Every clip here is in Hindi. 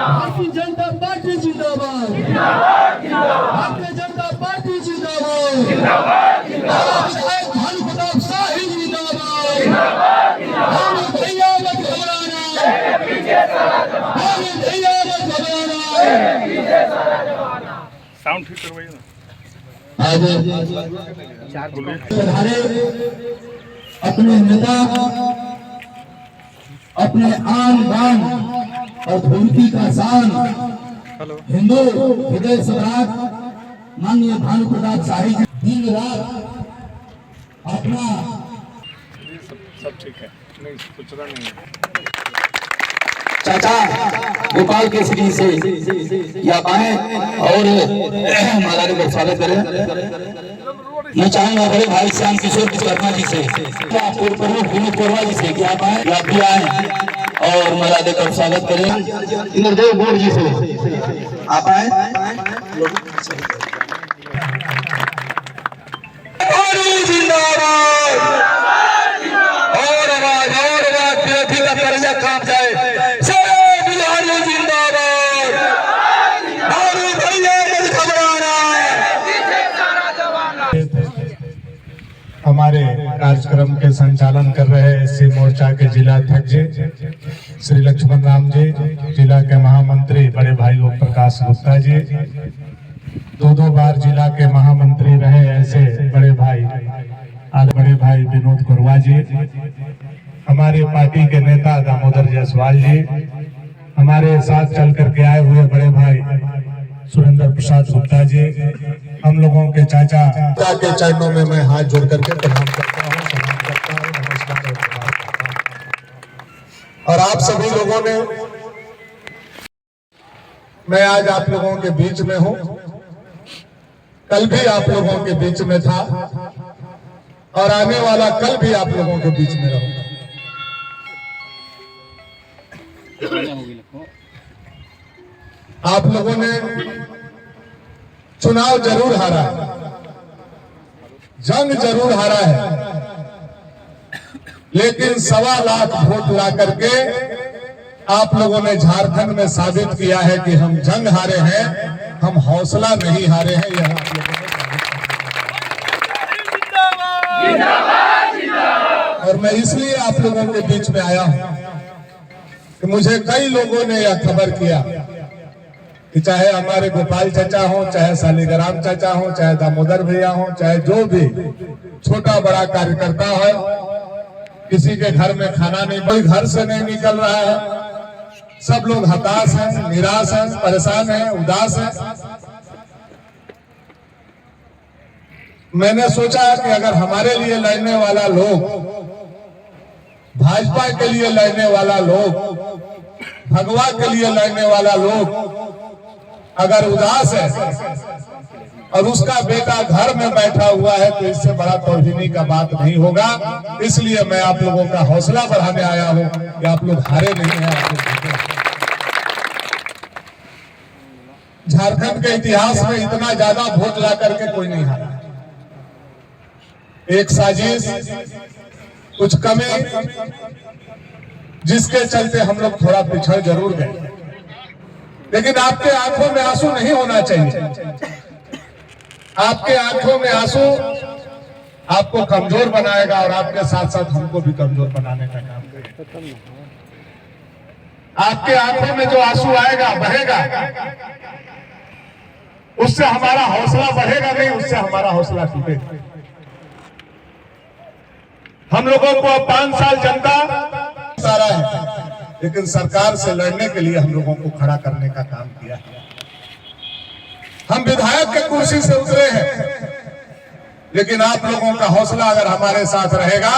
भारतीय जनता पार्टी जिंदाबाद, भारतीय जनता पार्टी जिंदाबाद, भानु प्रताप शाही जिंदाबाद, भैया मत घबराना, भैया मत घबराना। साउंड ठीक करवाइए ना। अपने नेता, अपने आन बान और धोती का शान हिंदू हृदय सम्राट माननीय भानु प्रताप शाही जी दिन रात अपना सब ठीक है, नहीं कुछ नहीं। चाचा गोपाल केसरी से या पाए और मालाने का स्वागत करें। मैं चाहूंगा बड़े भाई श्याम किशोर विश्वकर्मा जी से, प्रमुख विनोद कोरवा जी से कि आप आए, आप भी आए और मला देकर स्वागत करें। इंद्रदेव गोड़ जी से आप आए। जिंदाबाद और आवाज विरोधी का कर्जा काम जाए। हमारे कार्यक्रम के संचालन कर रहे एससी मोर्चा के जिला अध्यक्ष श्री लक्ष्मण राम जी, जिला के महामंत्री बड़े भाई ओम प्रकाश गुप्ता जी, दो बार जिला के महामंत्री रहे ऐसे बड़े भाई विनोद कोरवा जी, हमारे पार्टी के नेता दामोदर जायसवाल जी, हमारे साथ चल करके आए हुए बड़े भाई सुरेंद्र प्रसाद गुप्ता जी, हम लोगों के चाचा के चरणों में मैं हाथ जोड़ करके प्रणाम करता हूँ, सलाम करता हूँ, नमस्कार करता हूँ। और आप सभी लोगों ने, मैं आज आप लोगों के बीच में हूँ, कल भी आप लोगों के बीच में था और आने वाला कल भी आप लोगों के बीच में रहूंगा। आप लोगों ने चुनाव जरूर हारा है, जंग जरूर हारा है, लेकिन 1.25 लाख वोट ला करके आप लोगों ने झारखंड में साबित किया है कि हम जंग हारे हैं, हम हौसला नहीं हारे हैं। यह आप लोगों ने, और मैं इसलिए आप लोगों के बीच में आया हूं कि मुझे कई लोगों ने यह खबर किया कि चाहे हमारे गोपाल चाचा हो, चाहे शालिग्राम चाचा हो, चाहे दामोदर भैया हो, चाहे जो भी छोटा बड़ा कार्यकर्ता हो, किसी के घर में खाना नहीं, कोई घर से नहीं निकल रहा है, सब लोग हताश हैं, निराश हैं, परेशान हैं, उदास हैं। मैंने सोचा कि अगर हमारे लिए लड़ने वाला लोग, भाजपा के लिए लड़ने वाला लोग, भगवा के लिए लड़ने वाला लोग अगर उदास है और उसका बेटा घर में बैठा हुआ है तो इससे बड़ा तौहीनी का बात नहीं होगा। इसलिए मैं आप लोगों का हौसला बढ़ाने आया हूं कि आप लोग हारे नहीं हैं, आप लोग जीते हैं। झारखंड के इतिहास में इतना ज्यादा वोट ला करके कोई नहीं हारा। एक साजिश, कुछ कमी, जिसके चलते हम लोग थोड़ा पिछड़ जरूर गए, लेकिन आपके आंखों में आंसू नहीं होना चाहिए। आपके आंखों में आंसू आपको कमजोर बनाएगा और आपके साथ साथ हमको भी कमजोर बनाने का काम करेगा। आपके आंखों में जो आंसू आएगा, बहेगा, उससे हमारा हौसला बढ़ेगा नहीं, उससे हमारा हौसला टूटेगा। हम लोगों को अब 5 साल जनता सारा है, लेकिन सरकार से लड़ने के लिए हम लोगों को खड़ा करने का काम किया है। हम विधायक के कुर्सी से उतरे हैं, लेकिन आप लोगों का हौसला अगर हमारे साथ रहेगा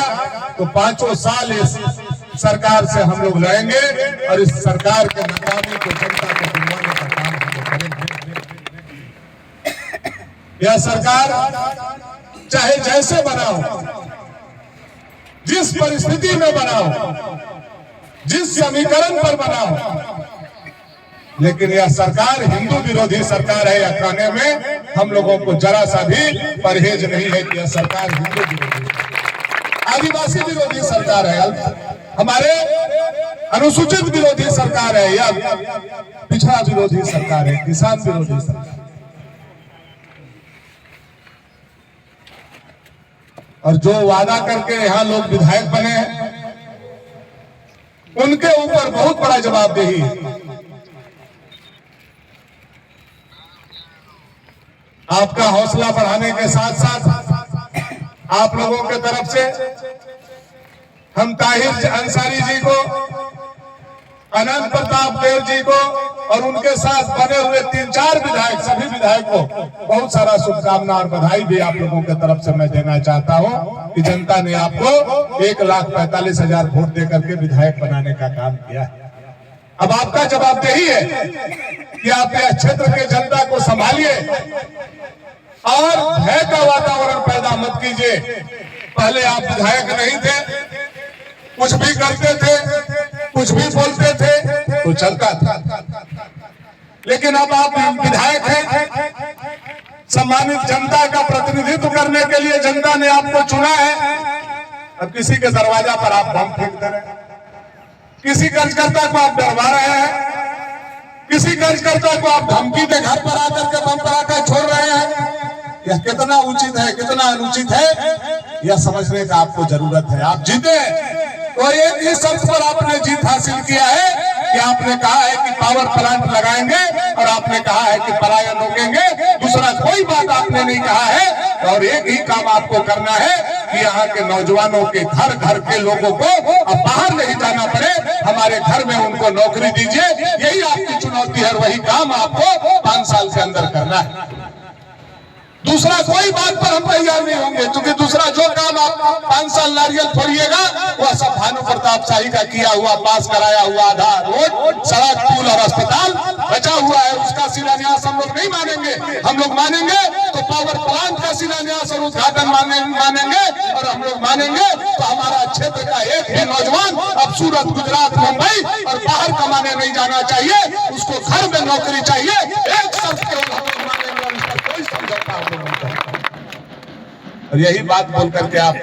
तो 5 साल इस सरकार से हम लोग लड़ेंगे और इस सरकार के नाकामी को जनता को दिलवाने का काम हम लोग करेंगे। यह सरकार चाहे जैसे बनाओ, जिस परिस्थिति में बनाओ, जिस समीकरण पर बनाओ, लेकिन यह सरकार हिंदू विरोधी सरकार है, यह कहने में हम लोगों को जरा सा भी परहेज नहीं है कि यह सरकार हिंदू विरोधी है। आदिवासी विरोधी सरकार है, हमारे अनुसूचित विरोधी सरकार है, या पिछड़ा विरोधी सरकार है, किसान विरोधी सरकार। और जो वादा करके यहाँ लोग विधायक बने हैं, उनके ऊपर बहुत बड़ा जवाबदेही है। आपका हौसला बढ़ाने के साथ साथ आप लोगों के तरफ से हम ताहिर अंसारी जी को, अनंत प्रताप देव जी को और उनके साथ बने हुए 3-4 विधायक, सभी विधायक को बहुत सारा शुभकामना और बधाई भी आप लोगों के तरफ से मैं देना चाहता हूं कि जनता ने आपको 1,45,000 वोट देकर के विधायक बनाने का काम किया है। अब आपका जवाबदेही है कि आप इस क्षेत्र के जनता को संभालिए और भय का वातावरण पैदा मत कीजिए। पहले आप विधायक नहीं थे, कुछ भी करते थे, कुछ भी बोलते थे तो चलता था, लेकिन अब आप विधायक हैं, सम्मानित जनता का प्रतिनिधित्व करने के लिए जनता ने आपको चुना है। अब किसी के दरवाजा पर आप बम फेंक दे रहे हैं, किसी कार्यकर्ता को आप डरवा रहे हैं, किसी कार्यकर्ता को आप धमकी दे घर पर आकर के बम पटाखा छोड़ रहे हैं। यह कितना उचित है, कितना अनुचित है, यह समझने का आपको जरूरत है। आप जीते तो एक ही शर्त पर आपने जीत हासिल किया है कि आपने कहा है कि पावर प्लांट लगाएंगे और आपने कहा है कि पलायन रोकेंगे। दूसरा कोई बात आपने नहीं कहा है। और एक ही काम आपको करना है कि यहाँ के नौजवानों के घर घर के लोगों को अब बाहर नहीं जाना पड़े, हमारे घर में उनको नौकरी दीजिए। यही आपकी चुनौती है, वही काम आपको 5 साल के अंदर करना है। दूसरा कोई बात पर हम तैयार नहीं होंगे, क्योंकि दूसरा जो काम आप 5 साल नारियल फोड़िएगा वह सब भानु प्रताप शाही का किया हुआ, पास कराया हुआ आधार, रोड, सड़क, पुल और अस्पताल बचा हुआ है, उसका शिलान्यास हम लोग नहीं मानेंगे। हम लोग मानेंगे तो पावर प्लांट का शिलान्यास और उद्घाटन मानेंगे। और हम लोग मानेंगे तो हमारा क्षेत्र का एक भी नौजवान अब सूरत, गुजरात, मुंबई और बाहर कमाने नहीं जाना चाहिए, उसको घर में नौकरी चाहिए। एक शर्त के और यही बात बोल करके आप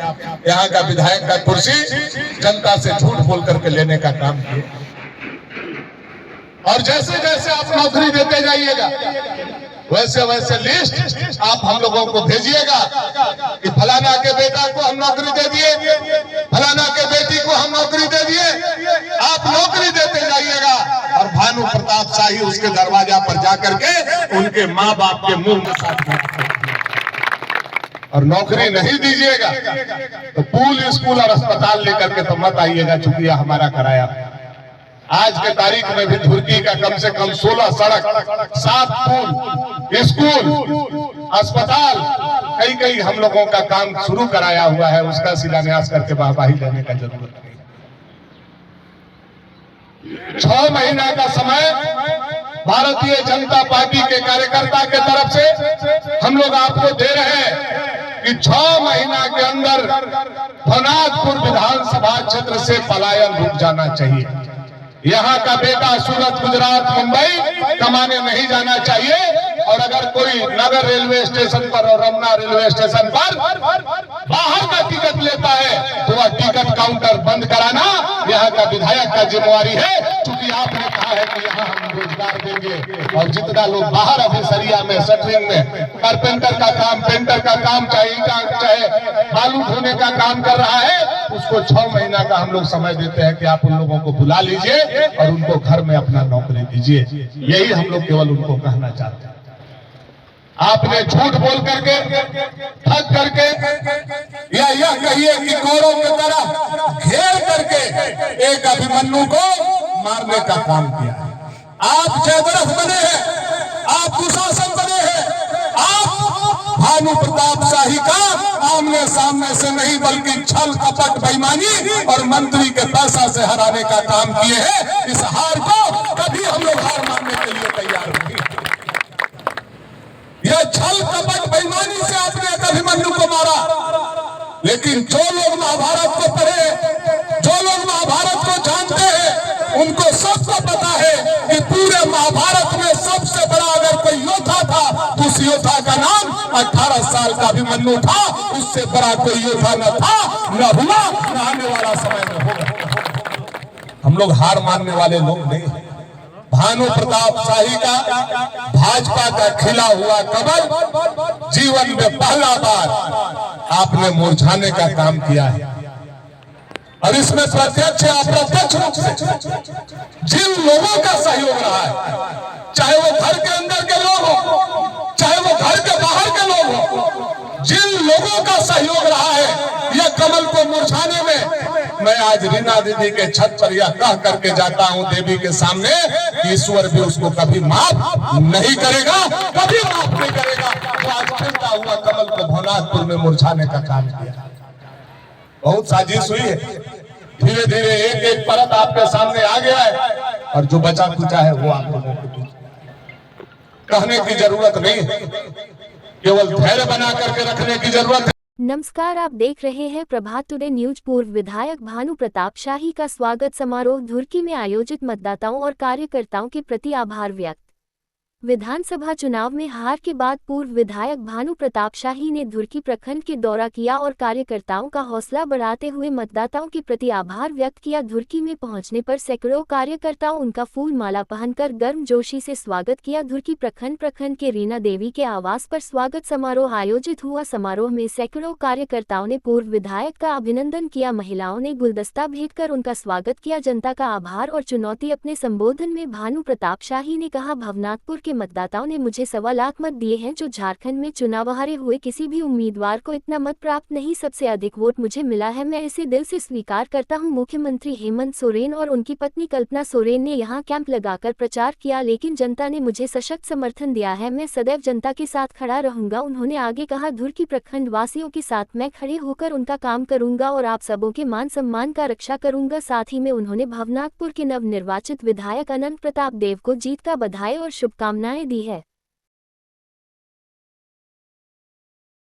यहाँ का विधायक का कुर्सी जनता से झूठ बोल करके लेने का काम किए। और जैसे जैसे आप नौकरी देते जाइएगा वैसे वैसे लिस्ट आप हम लोगों को भेजिएगा कि फलाना के बेटा को हम नौकरी दे दिए, फलाना के बेटी को हम नौकरी दे दिए। आप नौकरी देते जाइएगा और भानु प्रताप शाही उसके दरवाजा पर जाकर के उनके माँ बाप के मुंह में साथ और नौकरी नहीं दीजिएगा तो पुल, स्कूल और अस्पताल लेकर के तो मत आइएगा, चूंकि हमारा किराया। आज के तारीख में भी धुर्की का कम से कम 16 सड़क, 7 पुल, स्कूल, अस्पताल, कई हम लोगों का काम शुरू कराया हुआ है। उसका शिलान्यास करके वाहवाही लेने का जरूरत नहीं। 6 महीना का समय भारतीय जनता पार्टी के कार्यकर्ता के तरफ से हम लोग आपको दे रहे हैं कि 6 महीना के अंदर भवनाथपुर विधानसभा क्षेत्र से पलायन रुक जाना चाहिए। यहाँ का बेटा सूरत, गुजरात, मुंबई कमाने नहीं जाना चाहिए। और अगर कोई नगर रेलवे स्टेशन पर और रमना रेलवे स्टेशन पर बाहर का टिकट लेता है तो वह टिकट काउंटर बंद कराना यहाँ का विधायक का जिम्मेवारी है। क्योंकि आपने कहा है कि यहाँ हम रोजगार देंगे और जितना लोग बाहर अभी सरिया में, शटरिंग में, कारपेंटर का काम, पेंटर का काम, चाहे बालू ढोने का काम कर रहा है, उसको 6 महीना का हम लोग समय देते हैं कि आप उन लोगों को बुला लीजिए और उनको घर में अपना नौकरी दीजिए। यही हम लोग केवल उनको कहना चाहते हैं। आपने झूठ बोल करके, ठग करके, या यह कहिए कि कौरों की तरह घेर करके एक अभिमन्यु को मारने का काम किया है। आप जयद्रथ बने हैं, आप दुशासन बने हैं, आप भानु प्रताप शाही का आमने सामने से नहीं बल्कि छल, कपट, बेईमानी और मंत्री के पैसा से हराने का काम किए हैं। इस हार को कभी हम लोग हार मानने के लिए तैयार नहीं। यह छल, कपट, बेईमानी से आपने एक अभिमन्यु को मारा, लेकिन जो लोग महाभारत को पढ़े, जो लोग महाभारत को जानते हैं, उनको सबको पता है कि पूरे महाभारत में सबसे बड़ा अगर कोई योद्धा था तो उस योद्धा का नाम 18 साल का अभिमन्यु अभिमन्यु था, उससे बड़ा कोई योद्धा न था, न हुआ, न आने वाला समय में होगा। हम लोग हार मानने वाले लोग नहीं हैं। भानु प्रताप शाही का भाजपा का खिला हुआ कमल जीवन में पहला बार आपने मुरझाने का काम किया है, और इसमें प्रत्यक्ष या अप्रत्यक्ष रूप से जिन लोगों का सहयोग रहा है, चाहे वो घर के अंदर के लोग हो, चाहे वो घर के बाहर के लोग हो, जिन लोगों का सहयोग रहा है यह कमल को मुरझाने में, मैं आज रीना दीदी के छत पर यह कह करके जाता हूं देवी के सामने, ईश्वर भी उसको कभी माफ नहीं करेगा, कभी माफ नहीं करेगा। तो आज खिलता हुआ कमल को भवनाथपुर में मुरझाने का काम किया। बहुत साजिश हुई है, धीरे धीरे एक एक परत आपके सामने आ गया है, और जो बचा कुचा है वो आप लोगों को कहने की जरूरत नहीं है, केवल धैर्य बना करके रखने की जरूरत है। नमस्कार, आप देख रहे हैं प्रभात टुडे न्यूज। पूर्व विधायक भानु प्रताप शाही का स्वागत समारोह धुर्की में आयोजित मतदाताओं और कार्यकर्ताओं के प्रति आभार व्यक्त। विधानसभा चुनाव में हार के बाद पूर्व विधायक भानु प्रताप शाही ने धुर्की प्रखंड के दौरा किया और कार्यकर्ताओं का हौसला बढ़ाते हुए मतदाताओं के प्रति आभार व्यक्त किया। धुर्की में पहुंचने पर सैकड़ों कार्यकर्ताओं उनका फूल माला पहनकर गर्मजोशी से स्वागत किया। धुर्की प्रखंड के रीना देवी के आवास पर स्वागत समारोह आयोजित हुआ। समारोह में सैकड़ों कार्यकर्ताओं ने पूर्व विधायक का अभिनंदन किया। महिलाओं ने गुलदस्ता भेंट कर उनका स्वागत किया। जनता का आभार और चुनौती। अपने संबोधन में भानु प्रताप शाही ने कहा, भवनाथपुर के मतदाताओं ने मुझे 1.25 लाख मत दिए हैं, जो झारखंड में चुनाव हारे हुए किसी भी उम्मीदवार को इतना मत प्राप्त नहीं, सबसे अधिक वोट मुझे मिला है। मैं इसे दिल से स्वीकार करता हूं। मुख्यमंत्री हेमंत सोरेन और उनकी पत्नी कल्पना सोरेन ने यहां कैंप लगाकर प्रचार किया, लेकिन जनता ने मुझे सशक्त समर्थन दिया है। मैं सदैव जनता के साथ खड़ा रहूंगा। उन्होंने आगे कहा, धुर्की प्रखंड वासियों के साथ मैं खड़े होकर उनका काम करूंगा और आप सबों के मान सम्मान का रक्षा करूंगा। साथ ही में उन्होंने भवनाथपुर के नवनिर्वाचित विधायक अनंत प्रताप देव को जीत का बधाई और शुभकामनाएं दी है।